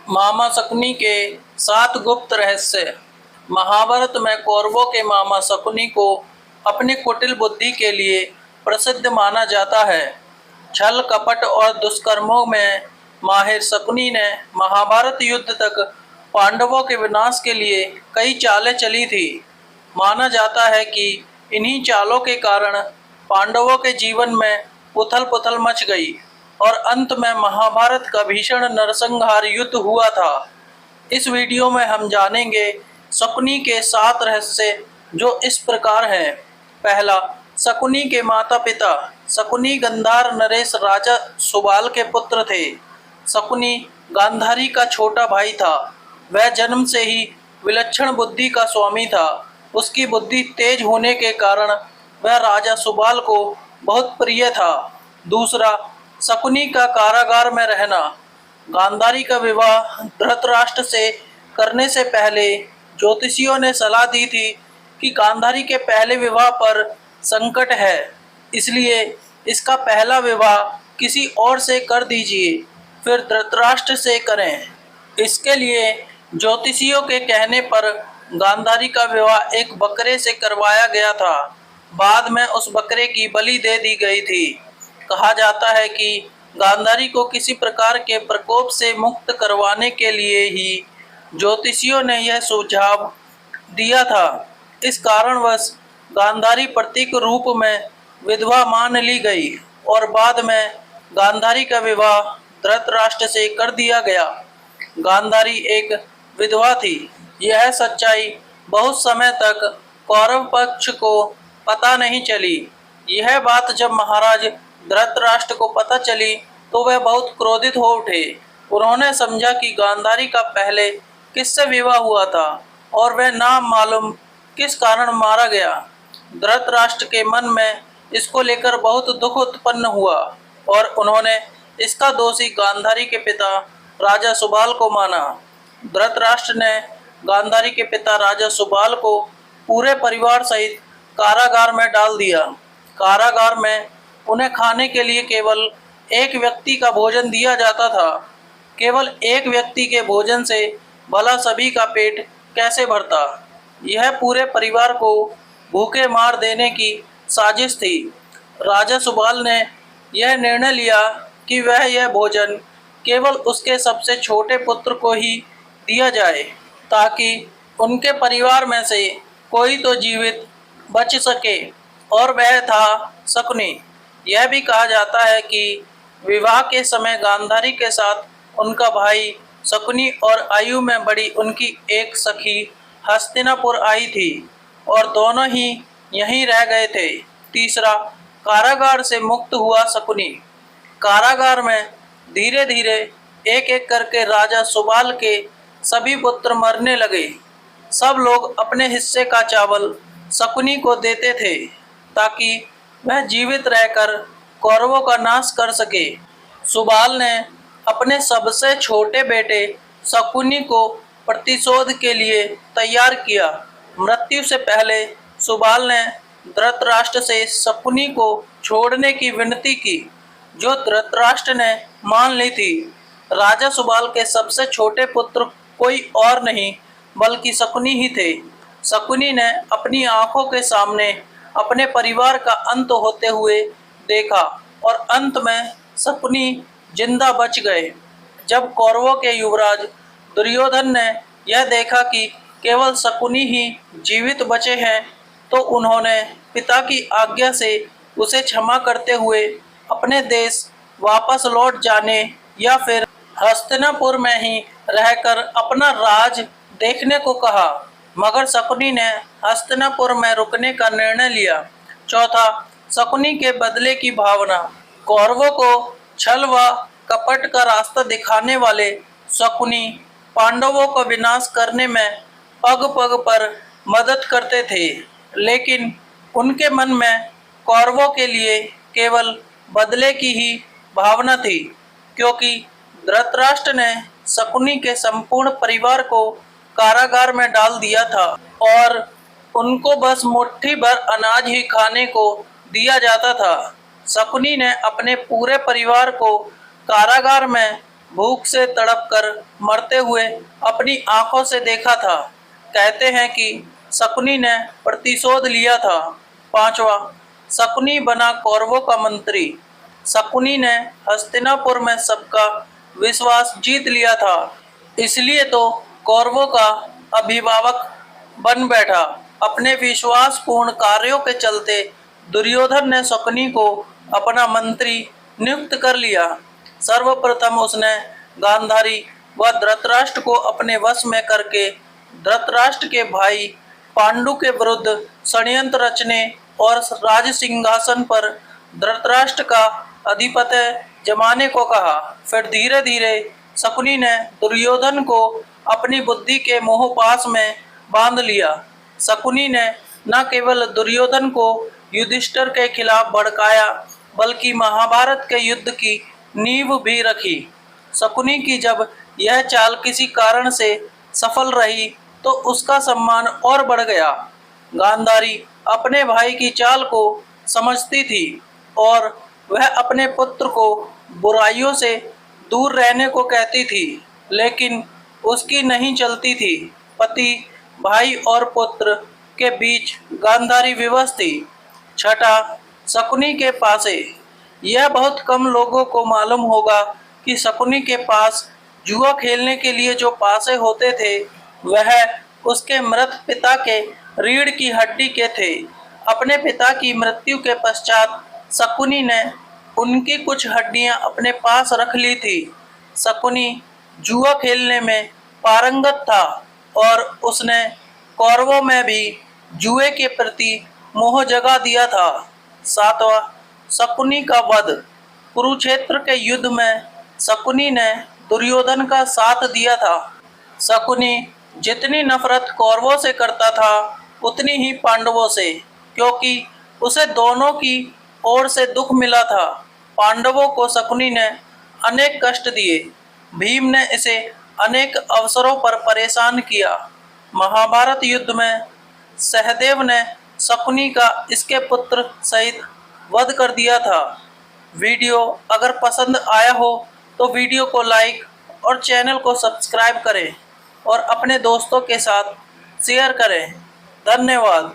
मामा शकुनी के 7 गुप्त रहस्य। महाभारत में कौरवों के मामा शकुनी को अपनी कुटिल बुद्धि के लिए प्रसिद्ध माना जाता है। छल कपट और दुष्कर्मों में माहिर शकुनी ने महाभारत युद्ध तक पांडवों के विनाश के लिए कई चालें चली थी। माना जाता है कि इन्हीं चालों के कारण पांडवों के जीवन में उथल पुथल मच गई और अंत में महाभारत का भीषण नरसंहार युद्ध हुआ था। इस वीडियो में हम जानेंगे शकुनी के 7 रहस्य, जो इस प्रकार हैं। पहला, शकुनी के माता पिता। शकुनी गांधार नरेश राजा सुबाल के पुत्र थे। शकुनी गांधारी का छोटा भाई था। वह जन्म से ही विलक्षण बुद्धि का स्वामी था। उसकी बुद्धि तेज होने के कारण वह राजा सुबाल को बहुत प्रिय था। दूसरा, शकुनी का कारागार में रहना। गांधारी का विवाह धृतराष्ट्र से करने से पहले ज्योतिषियों ने सलाह दी थी कि गांधारी के पहले विवाह पर संकट है, इसलिए इसका पहला विवाह किसी और से कर दीजिए, फिर धृतराष्ट्र से करें। इसके लिए ज्योतिषियों के कहने पर गांधारी का विवाह एक बकरे से करवाया गया था। बाद में उस बकरे की बलि दे दी गई थी। कहा जाता है कि गांधारी को किसी प्रकार के प्रकोप से मुक्त करवाने के लिए ही ज्योतिषियों ने यह सुझाव दिया था। इस कारणवश गांधारी प्रतीक रूप में विधवा मान ली गई और बाद में गांधारी का विवाह धृतराष्ट्र से कर दिया गया। गांधारी एक विधवा थी। यह सच्चाई बहुत समय तक कौरव पक्ष को पता नहीं चली। यह बात जब महाराज धृतराष्ट्र को पता चली तो वह बहुत क्रोधित हो उठे। उन्होंने समझा कि गांधारी का पहले किससे विवाह हुआ था और वह ना मालूम किस कारण मारा गया। धृतराष्ट्र के मन में इसको लेकर बहुत दुख उत्पन्न हुआ और उन्होंने इसका दोषी गांधारी के पिता राजा सुबाल को माना। धृतराष्ट्र ने गांधारी के पिता राजा सुबाल को पूरे परिवार सहित कारागार में डाल दिया। कारागार में उन्हें खाने के लिए केवल एक व्यक्ति का भोजन दिया जाता था। केवल एक व्यक्ति के भोजन से भला सभी का पेट कैसे भरता। यह पूरे परिवार को भूखे मार देने की साजिश थी। राजा सुबाल ने यह निर्णय लिया कि वह यह भोजन केवल उसके सबसे छोटे पुत्र को ही दिया जाए, ताकि उनके परिवार में से कोई तो जीवित बच सके, और वह था शकुनी। यह भी कहा जाता है कि विवाह के समय गांधारी के साथ उनका भाई शकुनी और आयु में बड़ी उनकी एक सखी हस्तिनापुर आई थी और दोनों ही यहीं रह गए थे। तीसरा, कारागार से मुक्त हुआ शकुनी। कारागार में धीरे धीरे एक एक करके राजा सुबाल के सभी पुत्र मरने लगे। सब लोग अपने हिस्से का चावल शकुनी को देते थे ताकि वह जीवित रहकर कौरवों का नाश कर सके। सुबाल ने अपने सबसे छोटे बेटे शकुनी को प्रतिशोध के लिए तैयार किया। मृत्यु से पहले सुबाल ने धृतराष्ट्र से शकुनी को छोड़ने की विनती की, जो धृतराष्ट्र ने मान ली थी। राजा सुबाल के सबसे छोटे पुत्र कोई और नहीं बल्कि शकुनी ही थे। शकुनी ने अपनी आंखों के सामने अपने परिवार का अंत होते हुए देखा और अंत में शकुनी जिंदा बच गए। जब कौरवों के युवराज दुर्योधन ने यह देखा कि केवल शकुनी ही जीवित बचे हैं, तो उन्होंने पिता की आज्ञा से उसे क्षमा करते हुए अपने देश वापस लौट जाने या फिर हस्तिनापुर में ही रहकर अपना राज देखने को कहा, मगर शकुनी ने हस्तिनापुर में रुकने का निर्णय लिया। चौथा, शकुनी के बदले की भावना। कौरवों को छल व कपट का रास्ता दिखाने वाले शकुनी पांडवों का विनाश करने में पग पग पर मदद करते थे, लेकिन उनके मन में कौरवों के लिए केवल बदले की ही भावना थी, क्योंकि धृतराष्ट्र ने शकुनी के संपूर्ण परिवार को कारागार में डाल दिया था और उनको बस मुट्ठी भर अनाज ही खाने को दिया जाता था। शकुनी ने अपने पूरे परिवार को कारागार में भूख से तड़प कर मरते हुए अपनी आंखों से देखा था। कहते हैं कि शकुनी ने प्रतिशोध लिया था। पांचवा, शकुनी बना कौरवों का मंत्री। शकुनी ने हस्तिनापुर में सबका विश्वास जीत लिया था, इसलिए तो कौरवों का अभिभावक बन बैठा। अपने विश्वासपूर्ण कार्यों के चलते दुर्योधन ने शकुनी को अपना मंत्री नियुक्त कर लिया। सर्वप्रथम उसने गांधारी व धृतराष्ट्र को अपने वश में करके धृतराष्ट्र के भाई पांडु के विरुद्ध षड्यंत्र रचने और राज सिंहासन पर धृतराष्ट्र का अधिपत्य जमाने को कहा। फिर धीरे धीरे शकुनी ने दुर्योधन को अपनी बुद्धि के मोहपाश में बांध लिया। शकुनी ने न केवल दुर्योधन को युधिष्ठिर के खिलाफ भड़काया, बल्कि महाभारत के युद्ध की नींव भी रखी। शकुनी की जब यह चाल किसी कारण से सफल रही तो उसका सम्मान और बढ़ गया। गांधारी अपने भाई की चाल को समझती थी और वह अपने पुत्र को बुराइयों से दूर रहने को कहती थी, लेकिन उसकी नहीं चलती थी। पति, भाई और पुत्र के बीच गांधारी विवश थी। छठा, शकुनी के पासे। यह बहुत कम लोगों को मालूम होगा कि शकुनी के पास जुआ खेलने के लिए जो पासे होते थे वह उसके मृत पिता के रीढ़ की हड्डी के थे। अपने पिता की मृत्यु के पश्चात शकुनी ने उनकी कुछ हड्डियां अपने पास रख ली थी। शकुनी जुआ खेलने में पारंगत था और उसने कौरवों में भी जुए के प्रति मोह जगा दिया था। सातवां, शकुनी का वध। कुरुक्षेत्र के युद्ध में शकुनी ने दुर्योधन का साथ दिया था। शकुनी जितनी नफरत कौरवों से करता था उतनी ही पांडवों से, क्योंकि उसे दोनों की ओर से दुख मिला था। पांडवों को शकुनी ने अनेक कष्ट दिए। भीम ने इसे अनेक अवसरों पर परेशान किया। महाभारत युद्ध में सहदेव ने शकुनी का इसके पुत्र सहित वध कर दिया था। वीडियो अगर पसंद आया हो तो वीडियो को लाइक और चैनल को सब्सक्राइब करें और अपने दोस्तों के साथ शेयर करें। धन्यवाद।